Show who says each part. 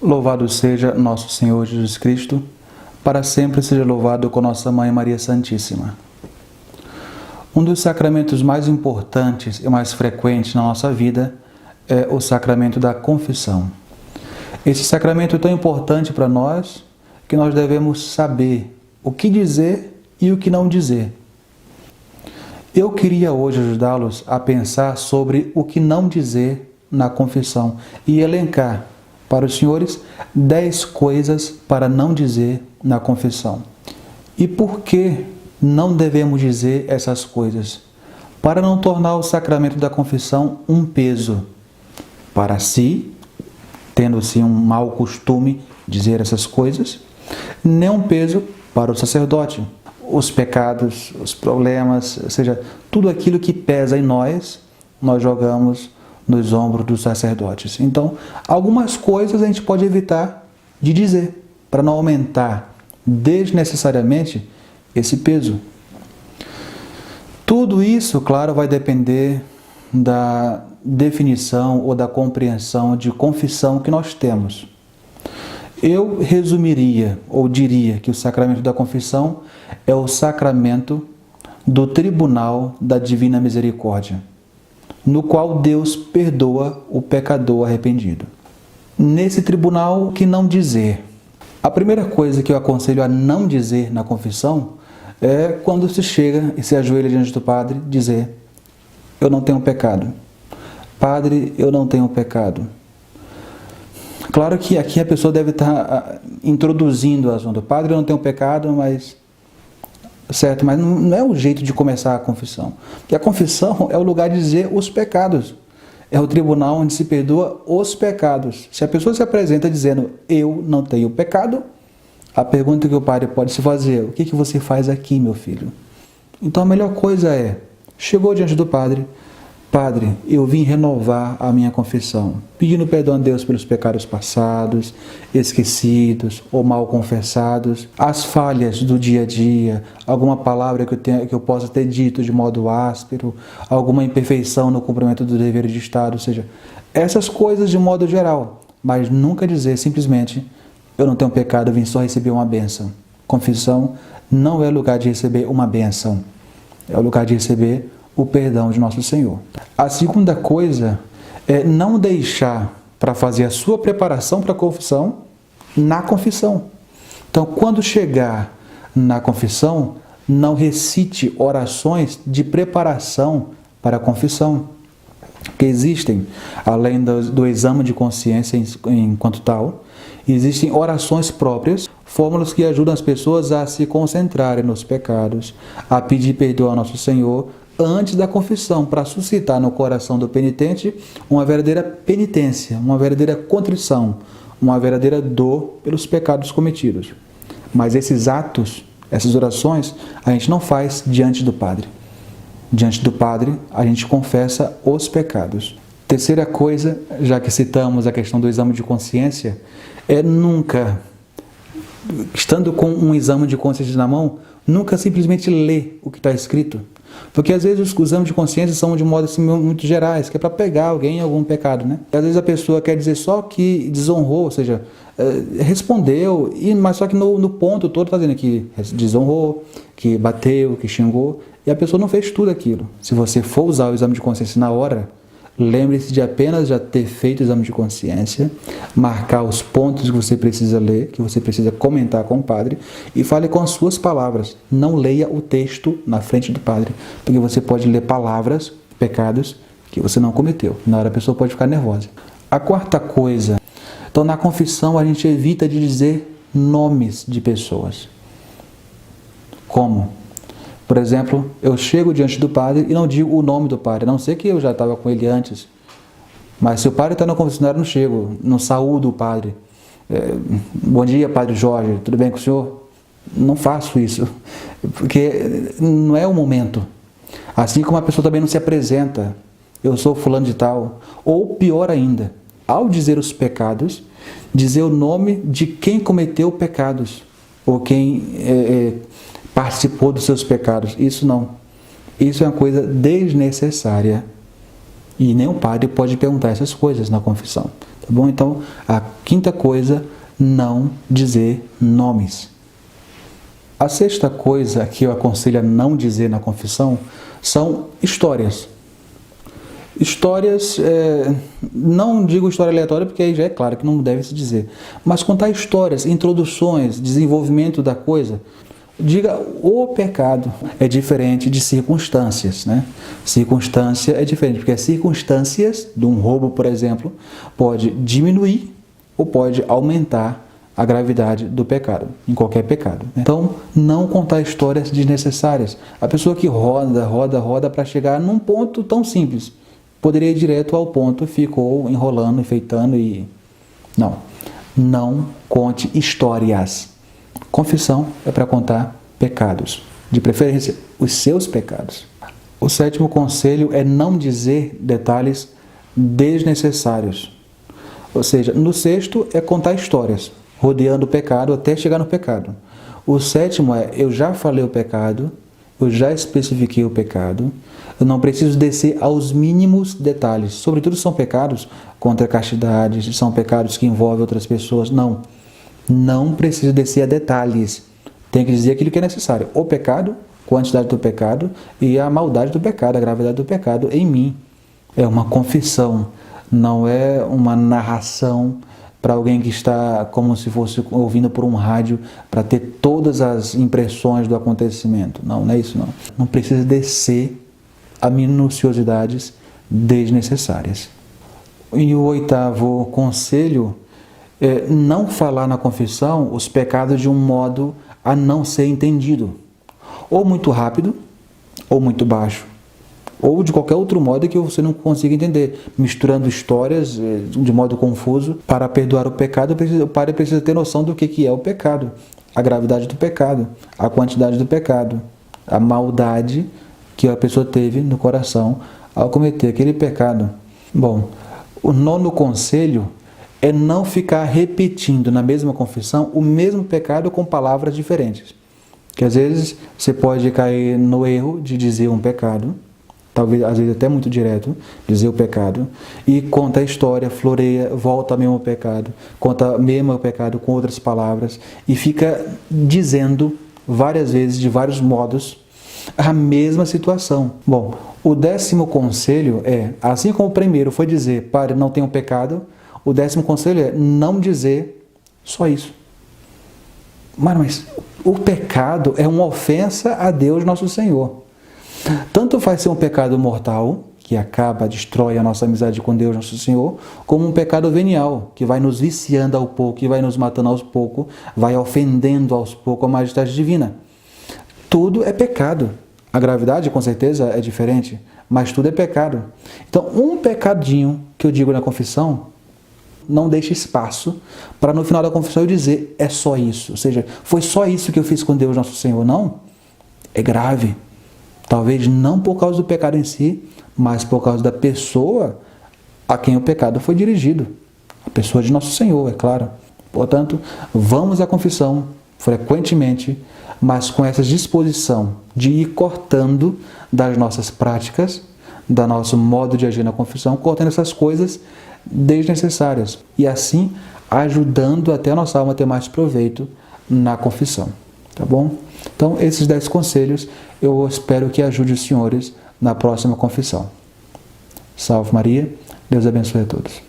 Speaker 1: Louvado seja nosso Senhor Jesus Cristo, para sempre seja louvado com nossa Mãe Maria Santíssima. Um dos sacramentos mais importantes e mais frequentes na nossa vida é o sacramento da confissão. Esse sacramento é tão importante para nós que nós devemos saber o que dizer e o que não dizer. Eu queria hoje ajudá-los a pensar sobre o que não dizer na confissão e elencar para os senhores 10 coisas para não dizer na confissão. E por que não devemos dizer essas coisas? Para não tornar o sacramento da confissão um peso para si, tendo-se um mau costume dizer essas coisas, nem um peso para o sacerdote. Os pecados, os problemas, ou seja, tudo aquilo que pesa em nós jogamos nos ombros dos sacerdotes. Então, algumas coisas a gente pode evitar de dizer, para não aumentar desnecessariamente esse peso. Tudo isso, claro, vai depender da definição ou da compreensão de confissão que nós temos. Eu resumiria ou diria que o sacramento da confissão é o sacramento do tribunal da Divina Misericórdia, no qual Deus perdoa o pecador arrependido. Nesse tribunal, o que não dizer? A primeira coisa que eu aconselho a não dizer na confissão é quando se chega e se ajoelha diante do padre, dizer: eu não tenho pecado. Padre, eu não tenho pecado. Claro que aqui a pessoa deve estar introduzindo o assunto. Padre, eu não tenho pecado, mas... Certo, mas não é o jeito de começar a confissão. Porque a confissão é o lugar de dizer os pecados. É o tribunal onde se perdoa os pecados. Se a pessoa se apresenta dizendo, eu não tenho pecado, a pergunta que o padre pode se fazer, o que você faz aqui, meu filho? Então a melhor coisa é, chegou diante do padre, Padre, eu vim renovar a minha confissão, pedindo perdão a Deus pelos pecados passados, esquecidos ou mal confessados, as falhas do dia a dia, alguma palavra que eu possa ter dito de modo áspero, alguma imperfeição no cumprimento do dever de Estado, ou seja, essas coisas de modo geral, mas nunca dizer simplesmente, eu não tenho pecado, eu vim só receber uma bênção. Confissão não é lugar de receber uma bênção, é o lugar de receber o perdão de nosso Senhor. A segunda coisa é não deixar para fazer a sua preparação para a confissão na confissão. Então, quando chegar na confissão, não recite orações de preparação para a confissão, que existem, além do exame de consciência enquanto tal, existem orações próprias, fórmulas que ajudam as pessoas a se concentrarem nos pecados, a pedir perdão ao nosso Senhor, antes da confissão, para suscitar no coração do penitente uma verdadeira penitência, uma verdadeira contrição, uma verdadeira dor pelos pecados cometidos. Mas esses atos, essas orações, a gente não faz diante do Padre. Diante do Padre, a gente confessa os pecados. Terceira coisa, já que citamos a questão do exame de consciência, é nunca, estando com um exame de consciência na mão, nunca simplesmente ler o que está escrito. Porque às vezes os exames de consciência são de modo assim, muito gerais, que é para pegar alguém em algum pecado, né? Às vezes a pessoa quer dizer só que desonrou, ou seja, respondeu, mas só que no ponto todo está dizendo que desonrou, que bateu, que xingou, e a pessoa não fez tudo aquilo. Se você for usar o exame de consciência na hora, lembre-se de apenas já ter feito o exame de consciência, marcar os pontos que você precisa ler, que você precisa comentar com o padre, e fale com as suas palavras. Não leia o texto na frente do padre, porque você pode ler palavras, pecados, que você não cometeu. Na hora a pessoa pode ficar nervosa. A quarta coisa, então na confissão a gente evita de dizer nomes de pessoas. Como? Por exemplo, eu chego diante do padre e não digo o nome do padre, a não ser que eu já estava com ele antes. Mas se o padre está no confessionário, eu não chego, não saúdo o padre. Bom dia, padre Jorge, tudo bem com o senhor? Não faço isso, porque não é o momento. Assim como a pessoa também não se apresenta, eu sou fulano de tal. Ou pior ainda, ao dizer os pecados, dizer o nome de quem cometeu pecados, ou quem participou dos seus pecados. Isso não. Isso é uma coisa desnecessária. E nem o padre pode perguntar essas coisas na confissão. bom? Então, a quinta coisa, não dizer nomes. A sexta coisa que eu aconselho a não dizer na confissão são histórias. Histórias, não digo história aleatória porque aí já é claro que não deve se dizer, mas contar histórias, introduções, desenvolvimento da coisa. Diga o pecado é diferente de circunstâncias, né? Circunstância é diferente, porque as circunstâncias de um roubo, por exemplo, pode diminuir ou pode aumentar a gravidade do pecado, em qualquer pecado. Então, não contar histórias desnecessárias. A pessoa que roda para chegar num ponto tão simples, poderia ir direto ao ponto, ficou enrolando, enfeitando e... Não conte histórias. Confissão é para contar pecados, de preferência os seus pecados. O sétimo conselho é não dizer detalhes desnecessários. Ou seja, no sexto é contar histórias, rodeando o pecado até chegar no pecado. O sétimo é, eu já falei o pecado, eu já especifiquei o pecado, eu não preciso descer aos mínimos detalhes. Sobretudo são pecados contra a castidade, são pecados que envolvem outras pessoas. Não preciso descer a detalhes. Tem que dizer aquilo que é necessário. O pecado, quantidade do pecado e a maldade do pecado, a gravidade do pecado em mim. É uma confissão, não é uma narração para alguém que está como se fosse ouvindo por um rádio para ter todas as impressões do acontecimento. Não é isso não. Não precisa descer a minuciosidades desnecessárias. E o oitavo conselho é não falar na confissão os pecados de um modo a não ser entendido. Ou muito rápido, ou muito baixo, ou de qualquer outro modo que você não consiga entender, misturando histórias de modo confuso. Para perdoar o pecado, o padre precisa ter noção do que é o pecado, a gravidade do pecado, a quantidade do pecado, a maldade que a pessoa teve no coração ao cometer aquele pecado. Bom, o nono conselho é não ficar repetindo na mesma confissão o mesmo pecado com palavras diferentes. Que às vezes você pode cair no erro de dizer um pecado, talvez às vezes até muito direto, dizer o pecado, e conta a história, floreia, volta ao mesmo pecado, conta o mesmo pecado com outras palavras, e fica dizendo várias vezes, de vários modos, a mesma situação. Bom, o 10º conselho é, assim como o primeiro foi dizer, Padre, não tenho pecado, o 10º conselho é não dizer só isso. Mas o pecado é uma ofensa a Deus nosso Senhor. Tanto faz ser um pecado mortal, que acaba, destrói a nossa amizade com Deus nosso Senhor, como um pecado venial, que vai nos viciando ao pouco, que vai nos matando aos poucos, vai ofendendo aos poucos a majestade divina. Tudo é pecado. A gravidade, com certeza, é diferente, mas tudo é pecado. Então, um pecadinho que eu digo na confissão, não deixe espaço para no final da confissão eu dizer, é só isso. Ou seja, foi só isso que eu fiz com Deus nosso Senhor. Não, é grave. Talvez não por causa do pecado em si, mas por causa da pessoa a quem o pecado foi dirigido. A pessoa de nosso Senhor, é claro. Portanto, vamos à confissão frequentemente, mas com essa disposição de ir cortando das nossas práticas, do nosso modo de agir na confissão, cortando essas coisas desnecessárias e assim ajudando até a nossa alma a ter mais proveito na confissão, tá bom? Então, esses 10 conselhos eu espero que ajude os senhores na próxima confissão. Salve Maria, Deus abençoe a todos.